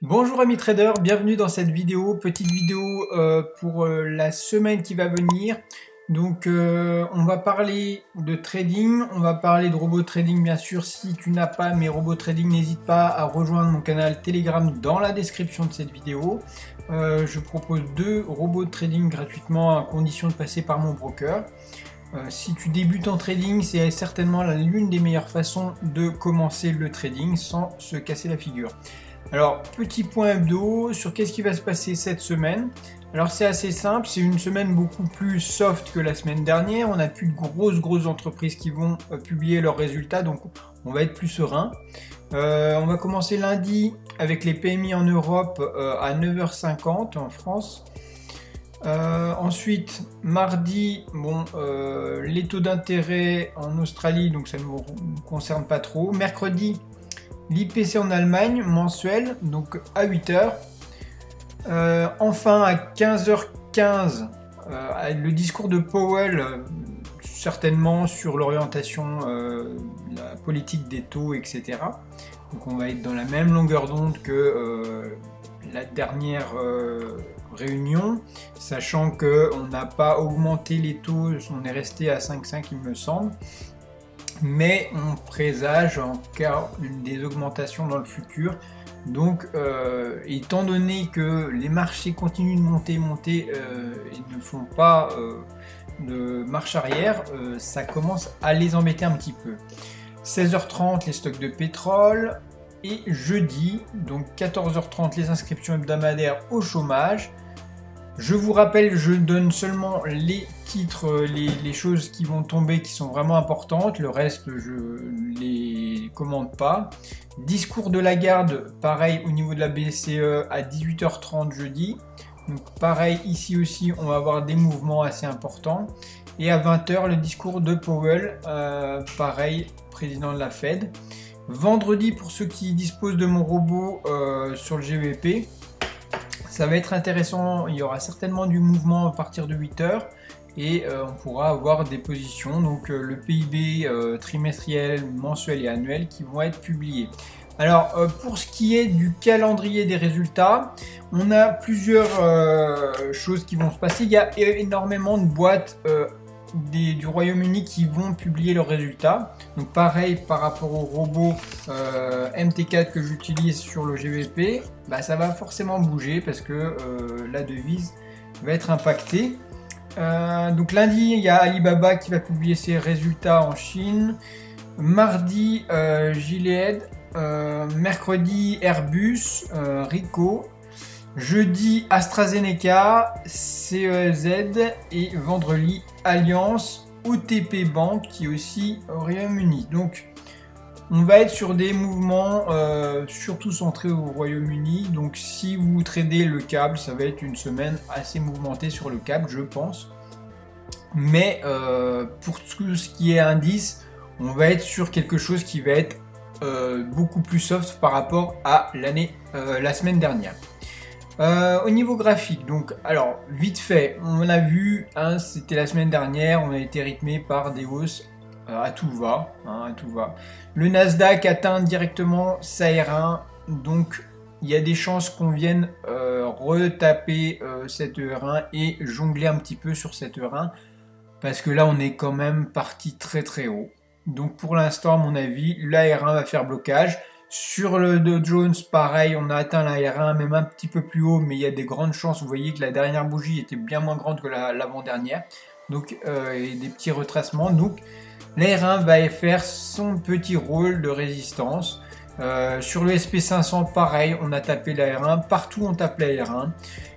Bonjour amis traders, bienvenue dans cette vidéo, petite vidéo pour la semaine qui va venir. Donc on va parler de trading, on va parler de robot trading bien sûr. Si tu n'as pas mes robots trading, n'hésite pas à rejoindre mon canal Telegram dans la description de cette vidéo. Je propose 2 robots de trading gratuitement à condition de passer par mon broker. Si tu débutes en trading, c'est certainement l'une des meilleures façons de commencer le trading sans se casser la figure. Alors, petit point hebdo sur qu'est-ce qui va se passer cette semaine. Alors, c'est assez simple, c'est une semaine beaucoup plus soft que la semaine dernière. On n'a plus de grosses entreprises qui vont publier leurs résultats, donc on va être plus serein. On va commencer lundi avec les PMI en Europe à 9h50 en France. Ensuite, mardi, les taux d'intérêt en Australie, donc ça ne nous concerne pas trop. Mercredi, l'IPC en Allemagne mensuel, donc à 8h. Enfin, à 15h15, le discours de Powell, certainement sur l'orientation, la politique des taux, etc. Donc on va être dans la même longueur d'onde que la dernière réunion, sachant qu'on n'a pas augmenté les taux, on est resté à 5,5 il me semble. Mais on présage encore des augmentations dans le futur. Donc, étant donné que les marchés continuent de monter et ne font pas de marche arrière, ça commence à les embêter un petit peu. 16h30, les stocks de pétrole. Et jeudi, donc 14h30, les inscriptions hebdomadaires au chômage. Je vous rappelle, je donne seulement les titres, les choses qui vont tomber qui sont vraiment importantes. Le reste, je les commande pas. Discours de Lagarde, pareil au niveau de la BCE à 18h30 jeudi. Donc pareil, ici aussi, on va avoir des mouvements assez importants. Et à 20h, le discours de Powell, pareil, président de la Fed. Vendredi, pour ceux qui disposent de mon robot sur le GBP, ça va être intéressant, il y aura certainement du mouvement à partir de 8h et on pourra avoir des positions, donc le PIB trimestriel, mensuel et annuel qui vont être publiés. Alors pour ce qui est du calendrier des résultats, on a plusieurs choses qui vont se passer. Il y a énormément de boîtes du Royaume-Uni qui vont publier leurs résultats. Donc pareil par rapport au robot MT4 que j'utilise sur le GBP, ça va forcément bouger parce que la devise va être impactée. Donc lundi, il y a Alibaba qui va publier ses résultats en Chine. Mardi, Gilead. Mercredi, Airbus, Ricoh. Jeudi, AstraZeneca, CEZ et vendredi, Alliance, OTP Bank qui est aussi au Royaume-Uni. Donc on va être sur des mouvements surtout centrés au Royaume-Uni. Donc si vous tradez le câble, ça va être une semaine assez mouvementée sur le câble, je pense. Mais pour tout ce qui est indice, on va être sur quelque chose qui va être beaucoup plus soft par rapport à la semaine dernière. Au niveau graphique, donc, alors, vite fait, on a vu, c'était la semaine dernière, on a été rythmé par des hausses à tout va, à tout va. Le Nasdaq atteint directement sa R1, donc il y a des chances qu'on vienne retaper cette R1 et jongler un petit peu sur cette R1, parce que là, on est quand même parti très haut. Donc pour l'instant, à mon avis, la R1 va faire blocage. Sur le Dow Jones, pareil, on a atteint la R1, même un petit peu plus haut, mais il y a des grandes chances. Vous voyez que la dernière bougie était bien moins grande que l'avant-dernière. Donc, il y a des petits retracements. Donc, la R1 va faire son petit rôle de résistance. Sur le SP500, pareil, on a tapé la R1. Partout, on tape la R1.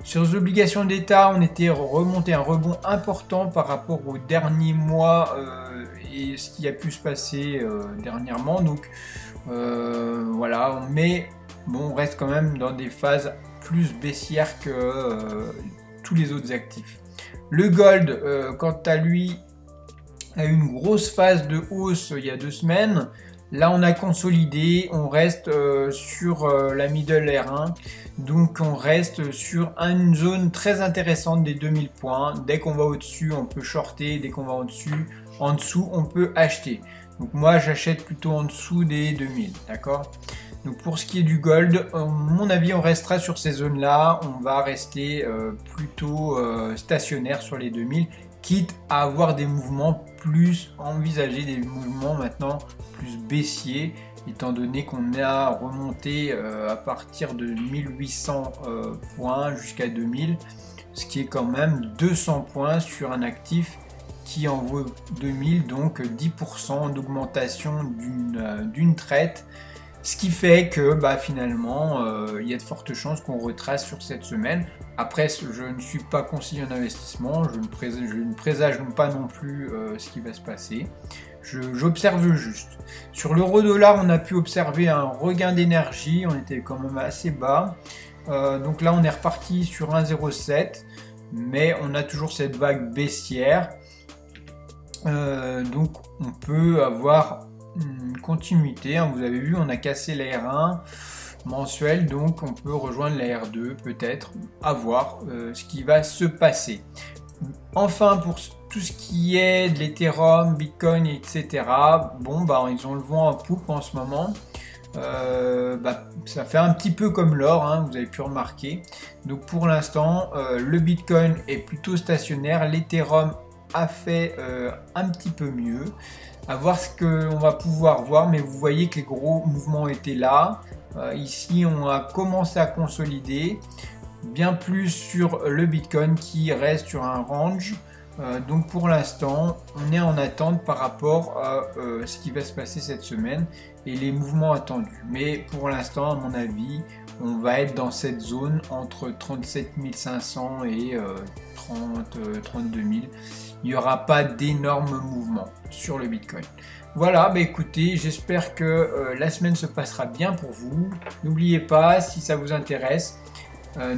Sur les obligations d'État, on était remonté un rebond important par rapport aux derniers mois et ce qui a pu se passer dernièrement. Donc, voilà, mais bon, on reste quand même dans des phases plus baissières que tous les autres actifs. Le gold, quant à lui, a eu une grosse phase de hausse il y a 2 semaines. Là, on a consolidé, on reste sur la middle R1, donc on reste sur une zone très intéressante des 2000 points. Dès qu'on va au-dessus, on peut shorter, dès qu'on va en dessous, on peut acheter. Donc moi, j'achète plutôt en dessous des 2000, d'accord? Donc pour ce qui est du gold, à mon avis, on restera sur ces zones-là. On va rester plutôt stationnaire sur les 2000, quitte à avoir des mouvements plus envisagés, des mouvements maintenant plus baissiers, étant donné qu'on a remonté à partir de 1800 points jusqu'à 2000, ce qui est quand même 200 points sur un actif qui en vaut 2000, donc 10% d'augmentation d'une traite. Ce qui fait que finalement, il y a de fortes chances qu'on retrace sur cette semaine. Après, je ne suis pas conseiller en investissement, je ne présage pas non plus ce qui va se passer. J'observe juste. Sur l'euro-dollar, on a pu observer un regain d'énergie, on était quand même assez bas. Donc là, on est reparti sur 1,07, mais on a toujours cette vague baissière. Donc on peut avoir une continuité, hein. Vous avez vu, on a cassé la R1 mensuel, donc on peut rejoindre la R2 peut-être, à voir ce qui va se passer. Enfin, pour tout ce qui est de l'Ethereum, Bitcoin, etc., bon, ils ont le vent en poupe en ce moment. Ça fait un petit peu comme l'or, hein, vous avez pu remarquer. Donc pour l'instant, le Bitcoin est plutôt stationnaire, l'Ethereum a fait un petit peu mieux. À voir ce qu'on va pouvoir voir, mais vous voyez que les gros mouvements étaient là. Ici, on a commencé à consolider, bien plus sur le Bitcoin qui reste sur un range. Donc pour l'instant, on est en attente par rapport à ce qui va se passer cette semaine et les mouvements attendus. Mais pour l'instant, à mon avis, on va être dans cette zone entre 37 500 et 32 000. Il n'y aura pas d'énormes mouvements sur le Bitcoin. Voilà, écoutez, j'espère que la semaine se passera bien pour vous. N'oubliez pas, si ça vous intéresse,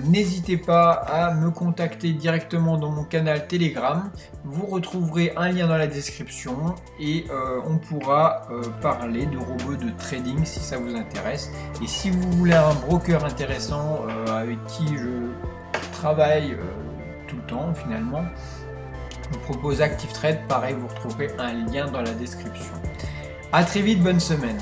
n'hésitez pas à me contacter directement dans mon canal Telegram. Vous retrouverez un lien dans la description et on pourra parler de robots de trading si ça vous intéresse. Et si vous voulez un broker intéressant avec qui je travaille tout le temps finalement, je vous propose ActiveTrade, pareil, vous retrouverez un lien dans la description. A très vite, bonne semaine.